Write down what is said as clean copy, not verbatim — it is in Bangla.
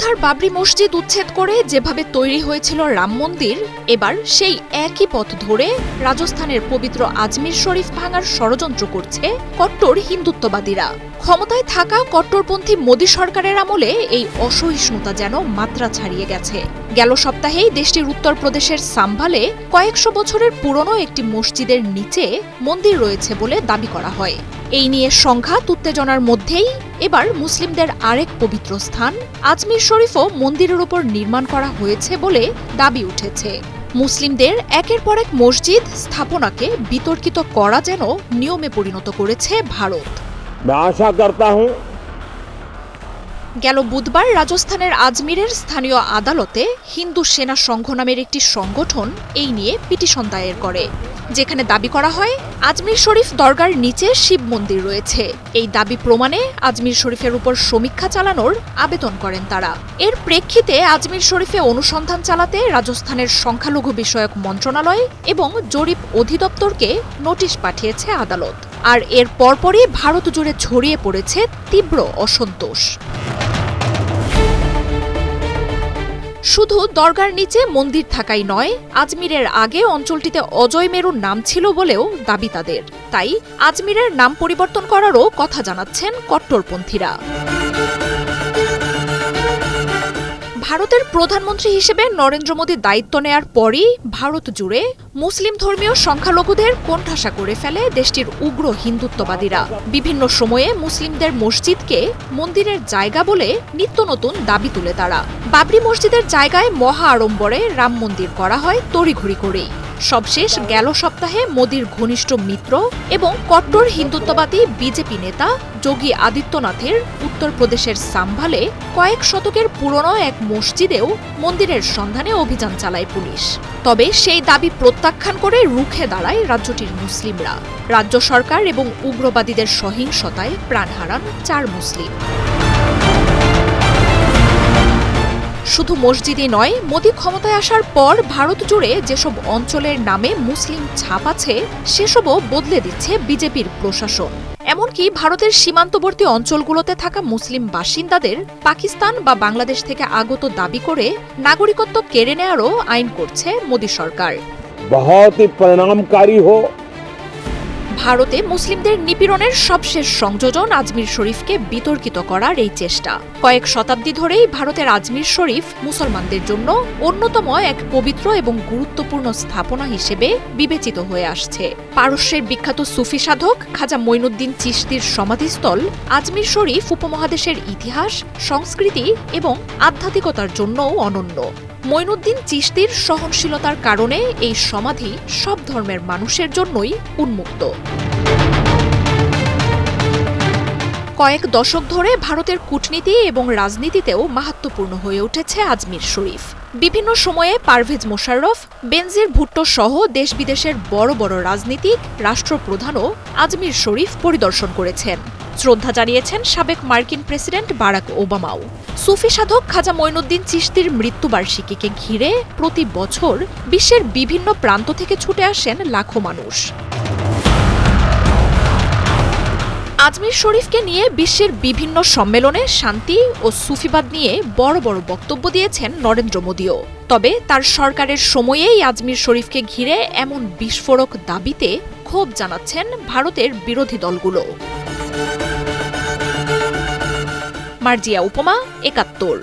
অযোধ্যার বাবরি মসজিদ উচ্ছেদ করে যেভাবে তৈরি হয়েছিল রাম মন্দির, এবার সেই একই পথ ধরে রাজস্থানের পবিত্র আজমির শরীফ ভাঙার ষড়যন্ত্র করছে কট্টর হিন্দুত্ববাদীরা। ক্ষমতায় থাকা কট্টরপন্থী মোদী সরকারের আমলে এই অসহিষ্ণুতা যেন মাত্রা ছাড়িয়ে গেছে। গেল সপ্তাহেই দেশটির উত্তরপ্রদেশের সাম্ভালে কয়েকশো বছরের পুরনো একটি মসজিদের নিচে মন্দির রয়েছে বলে দাবি করা হয়। এই নিয়ে সংঘাত উত্তেজনার মধ্যেই এবার মুসলিমদের আরেক পবিত্র স্থান আজমির শরীফও মন্দিরের উপর নির্মাণ করা হয়েছে বলে দাবি উঠেছে। মুসলিমদের একের পর এক মসজিদ স্থাপনাকে বিতর্কিত করা যেন নিয়মে পরিণত করেছে ভারত। গেল বুধবার রাজস্থানের আজমিরের স্থানীয় আদালতে হিন্দু সেনা সংঘ নামের একটি সংগঠন এই নিয়ে পিটিশন দায়ের করে, যেখানে দাবি করা হয় আজমির শরীফ দরগার নিচে শিব মন্দির রয়েছে। এই দাবি প্রমাণে আজমির শরীফের উপর সমীক্ষা চালানোর আবেদন করেন তারা। এর প্রেক্ষিতে আজমির শরীফে অনুসন্ধান চালাতে রাজস্থানের সংখ্যালঘু বিষয়ক মন্ত্রণালয় এবং জরিপ অধিদপ্তরকে নোটিশ পাঠিয়েছে আদালত। আর এর পরপরই ভারত জুড়ে ছড়িয়ে পড়েছে তীব্র অসন্তোষ। শুধু দরগার নিচে মন্দির থাকাই নয়, আজমিরের আগে অঞ্চলটিতে অজয় মেরুর নাম ছিল বলেও দাবি তাদের। তাই আজমিরের নাম পরিবর্তন করারও কথা জানাচ্ছেন কট্টরপন্থীরা। ভারতের প্রধানমন্ত্রী হিসেবে নরেন্দ্র মোদী দায়িত্ব নেয়ার পরই ভারত জুড়ে মুসলিম ধর্মীয় সংখ্যালঘুদের কোণঠাসা করে ফেলে দেশটির উগ্র হিন্দুত্ববাদীরা। বিভিন্ন সময়ে মুসলিমদের মসজিদকে মন্দিরের জায়গা বলে নিত্য নতুন দাবি তুলে তারা। বাবরি মসজিদের জায়গায় মহা আড়ম্বরে রাম মন্দির করা হয় তড়িঘড়ি করেই। সবশেষ গেল সপ্তাহে মোদীর ঘনিষ্ঠ মিত্র এবং কট্টর হিন্দুত্ববাদী বিজেপি নেতা যোগী আদিত্যনাথের উত্তরপ্রদেশের সাম্ভালে কয়েক শতকের পুরনো এক মসজিদেও মন্দিরের সন্ধানে অভিযান চালায় পুলিশ। তবে সেই দাবি প্রত্যাখ্যান করে রুখে দাঁড়ায় রাজ্যটির মুসলিমরা। রাজ্য সরকার এবং উগ্রবাদীদের সহিংসতায় প্রাণ হারান 4 মুসলিম। শুধু মসজিদই নয়, মোদী ক্ষমতায় আসার পর ভারত জুড়ে যেসব অঞ্চলের নামে মুসলিম ছাপ আছে সেসবও বদলে দিচ্ছে বিজেপির প্রশাসন। এমনকি ভারতের সীমান্তবর্তী অঞ্চলগুলোতে থাকা মুসলিম বাসিন্দাদের পাকিস্তান বা বাংলাদেশ থেকে আগত দাবি করে নাগরিকত্ব কেড়ে নেওয়ারও আইন করছে মোদী সরকার। ভারতে মুসলিমদের নিপীড়নের সবশেষ সংযোজন আজমির শরীফকে বিতর্কিত করার এই চেষ্টা। কয়েক শতাব্দী ধরেই ভারতের আজমির শরীফ মুসলমানদের জন্য অন্যতম এক পবিত্র এবং গুরুত্বপূর্ণ স্থাপনা হিসেবে বিবেচিত হয়ে আসছে। পারস্যের বিখ্যাত সুফি সাধক খাজা মঈনুদ্দিন চিশতির সমাধিস্থল আজমির শরীফ উপমহাদেশের ইতিহাস, সংস্কৃতি এবং আধ্যাত্মিকতার জন্যও অনন্য। মঈনুদ্দিন চিশতির সহনশীলতার কারণে এই সমাধি সব ধর্মের মানুষের জন্যই উন্মুক্ত। কয়েক দশক ধরে ভারতের কূটনীতি এবং রাজনীতিতেও মাহাত্ম্যপূর্ণ হয়ে উঠেছে আজমির শরীফ। বিভিন্ন সময়ে পারভেজ মোশাররফ, বেনজির ভুট্টো সহ দেশ বিদেশের বড় বড় রাজনীতিক, রাষ্ট্রপ্রধানও আজমির শরীফ পরিদর্শন করেছেন। শ্রদ্ধা জানিয়েছেন সাবেক মার্কিন প্রেসিডেন্ট বারাক ওবামাও। সুফি সাধক খাজা মঈনুদ্দিন চিশতির মৃত্যুবার্ষিকীকে ঘিরে প্রতি বছর বিশ্বের বিভিন্ন প্রান্ত থেকে ছুটে আসেন লাখো মানুষ। আজমির শরীফকে নিয়ে বিশ্বের বিভিন্ন সম্মেলনে শান্তি ও সুফিবাদ নিয়ে বড় বড় বক্তব্য দিয়েছেন নরেন্দ্র মোদীও। তবে তার সরকারের সময়েই আজমির শরীফকে ঘিরে এমন বিস্ফোরক দাবিতে ক্ষোভ জানাচ্ছেন ভারতের বিরোধী দলগুলো। মার্জিয়া উপমা, ৭১।